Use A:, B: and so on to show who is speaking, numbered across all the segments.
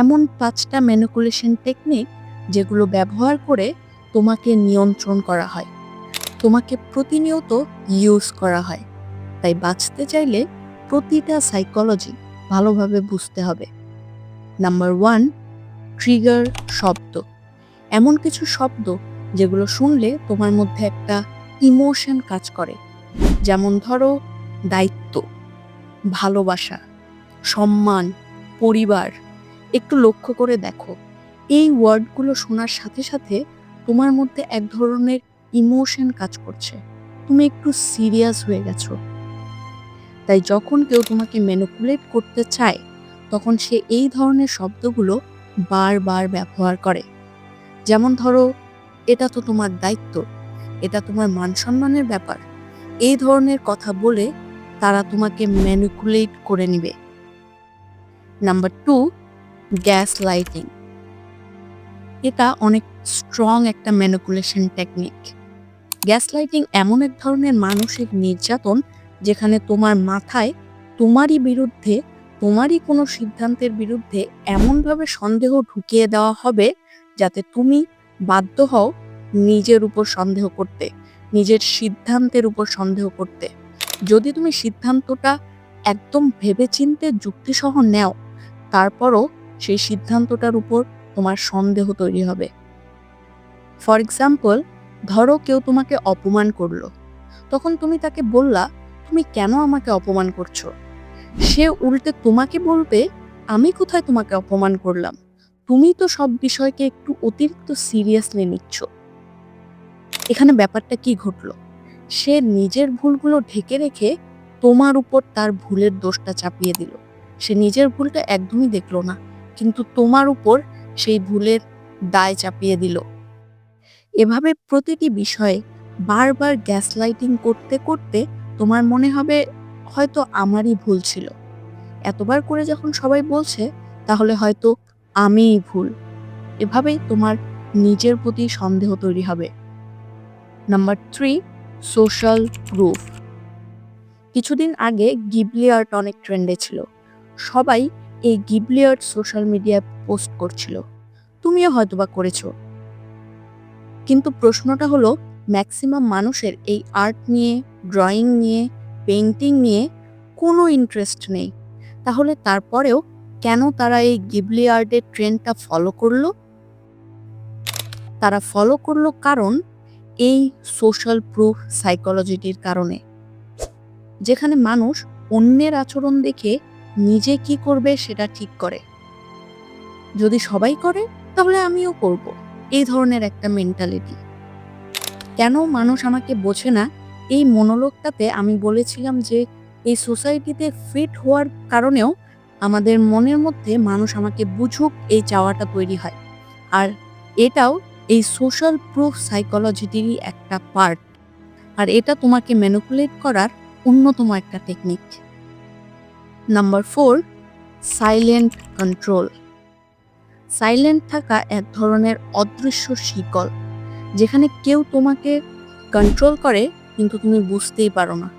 A: এমন ৫টা manipulation technique যেগুলো ব্যবহার করে তোমাকে নিয়ন্ত্রণ করা হয়, তোমাকে প্রতিনিয়ত ইউজ করা হয়। তাই বাঁচতে চাইলে প্রতিটা সাইকোলজি ভালোভাবে বুঝতে হবে। নাম্বার 1, ট্রিগার শব্দ। এমন কিছু শব্দ যেগুলো শুনলে তোমার মধ্যে একটা ইমোশন কাজ করে। যেমন ধরো, দায়িত্ব, ভালোবাসা, সম্মান, পরিবার। একটু লক্ষ্য করে দেখো, এই ওয়ার্ডগুলো শোনার সাথে সাথে তোমার মধ্যে এক ধরনের ইমোশন কাজ করছে। তুমি একটু সিরিয়াস হয়ে গেছো। তাই যখন কেউ তোমাকে ম্যানিপুলেট করতে চায়, তখন সে এই ধরনের শব্দগুলো বারবার ব্যবহার করে। যেমন ধরো, এটা তো তোমার দায়িত্ব, এটা তোমার মান সম্মানের ব্যাপার। এই ধরনের কথা বলে তারা তোমাকে ম্যানিপুলেট করে নিবে। Number 2, gas lighting. এটা অনেক স্ট্রং একটা ম্যানিপুলেশন টেকনিক। গ্যাস লাইটিং এমন এক ধরনের মানসিক নির্যাতন যেখানে তোমার মাথায় তোমারই বিরুদ্ধে, তোমারই কোনো সিদ্ধান্তের বিরুদ্ধে এমনভাবে সন্দেহ ঢুকিয়ে দেওয়া হবে যাতে তুমি বাধ্য হও নিজের উপর সন্দেহ করতে, নিজের সিদ্ধান্তের উপর সন্দেহ করতে। যদি তুমি সিদ্ধান্তটা একদম ভেবেচিন্তে যুক্তিসহ নেও, তারপরও সেই সিদ্ধান্তটার উপর তোমার সন্দেহ তৈরি হবে। ফর এক্সাম্পল, ধরো কেউ তোমাকে অপমান করলো, তখন তুমি তাকে বললা, তুমি কেন আমাকে অপমান করছো? সে উল্টে তোমাকে বলবে, আমি কোথায় তোমাকে অপমান করলাম? তুমি তো সব বিষয়কে একটু অতিরিক্ত সিরিয়াসলি নিচ্ছ। এখানে ব্যাপারটা কি ঘটলো? সে নিজের ভুলগুলো ঢেকে রেখে তোমার উপর তার ভুলের দোষটা চাপিয়ে দিল। সে নিজের ভুলটা একদমই দেখলো না, কিন্তু তোমার উপর সেই ভুলের দায় চাপিয়ে দিল। এভাবে প্রতিটি বিষয়ে বারবার গ্যাসলাইটিং করতে করতে তোমার মনে হবে হয়তো আমারই ভুল ছিল। এতবার করে যখন সবাই বলছে, তাহলে হয়তো আমিই ভুল। এভাবেই তোমার নিজের প্রতি সন্দেহ তৈরি হবে। Number 3, social proof. কিছুদিন আগে গিবলি আর্ট অনেক ট্রেন্ডে ছিল। সবাই এই গিবলি আর্ট সোশ্যাল মিডিয়ায় পোস্ট করছিল, তুমিও হয়তোবা করেছো। কিন্তু প্রশ্নটা হলো, ম্যাক্সিমাম মানুষের এই আর্ট নিয়ে, ড্রয়িং নিয়ে, পেইন্টিং নিয়ে কোনো ইন্টারেস্ট নেই। তাহলে তারপরেও কেন তারা এই গিবলি আর্টের ট্রেন্ডটা ফলো করলো? তারা ফলো করলো কারণ এই সোশ্যাল প্রুফ সাইকোলজিটির কারণে, যেখানে মানুষ অন্যের আচরণ দেখে নিজে কি করবে সেটা ঠিক করে। যদি সবাই করে, তাহলে আমিও করব, এই ধরনের একটা মেন্টালিটি। কেন মানুষ আমাকে বোঝে না, এই মনোলোগটাতে আমি বলেছিলাম যে এই সোসাইটিতে ফিট হওয়ার কারণেও আমাদের মনের মধ্যে মানুষ আমাকে বুঝুক এই চাওয়াটা তৈরি হয়। আর এটাও এই সোশ্যাল প্রুফ সাইকোলজিটিরই একটা পার্ট। আর এটা তোমাকে ম্যানিপুলেট করার অন্যতম একটা technique. Number 4, silent control. Silent থাকা এক ধরনের অদৃশ্য শিকল, যেখানে কেউ তোমাকে কন্ট্রোল করে কিন্তু তুমি বুঝতেই পারো না।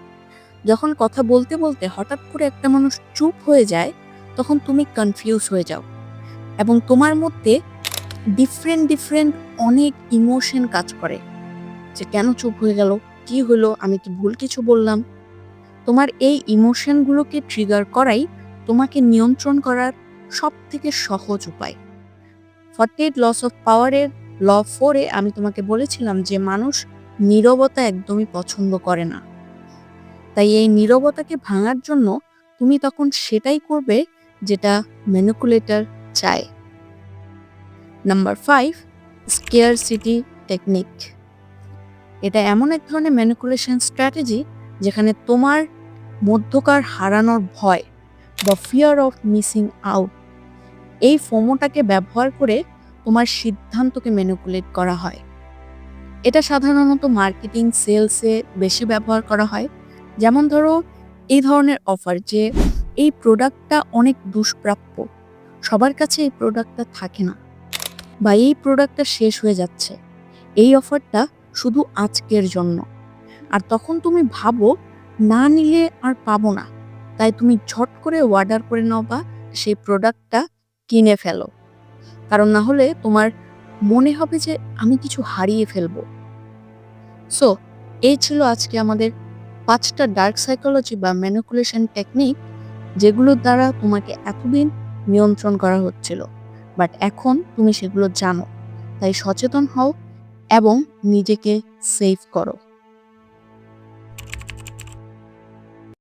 A: যখন কথা বলতে বলতে হঠাৎ করে একটা মানুষ চুপ হয়ে যায়, তখন তুমি কনফিউজ হয়ে যাও এবং তোমার মধ্যে ডিফারেন্ট অনেক ইমোশন কাজ করে যে কেন চুপ হয়ে গেল, কি হলো, আমি কি ভুল কিছু বললাম? তোমার এই ইমোশনগুলোকে ট্রিগার করাই তোমাকে নিয়ন্ত্রণ করার সবথেকে সহজ উপায়। 48 লস অফ পাওয়ারের ল 4-এ আমি তোমাকে বলেছিলাম যে মানুষ নীরবতা একদমই পছন্দ করে না। তাই এই নীরবতাকে ভাঙার জন্য তুমি তখন সেটাই করবে যেটা ম্যানিপুলেটর চায়। Number 5, scarcity technique. এটা এমন এক ধরনের ম্যানিপুলেশন স্ট্র্যাটেজি যেখানে তোমার মধ্যকার হারানোর ভয় বা ফিয়ার অফ মিসিং আউট, এই ফোমোটাকে ব্যবহার করে তোমার সিদ্ধান্তকে ম্যানিপুলেট করা হয়। এটা সাধারণত মার্কেটিং, সেলসে বেশি ব্যবহার করা হয়। যেমন ধরো, এই ধরনের অফার যে এই প্রোডাক্টটা অনেক দুষ্প্রাপ্য, সবার কাছে এই প্রোডাক্টটা থাকে না, বা এই প্রোডাক্টটা শেষ হয়ে যাচ্ছে, এই অফারটা শুধু আজকের জন্য। আর তখন তুমি ভাবো না নিলে আর পাবো না, তাই তুমি ঝট করে অর্ডার করে নাও বা সেই প্রোডাক্টটা কিনে ফেলো। কারণ না হলে তোমার মনে হবে যে আমি কিছু হারিয়ে ফেলবো। সো এই ছিল আজকে আমাদের ৫টা ডার্ক সাইকোলজি বা ম্যানিপুলেশন টেকনিক যেগুলোর দ্বারা তোমাকে এতদিন নিয়ন্ত্রণ করা হচ্ছিল। বাট এখন তুমি সেগুলো জানো। তাই সচেতন হও এবং নিজেকে সেভ করো।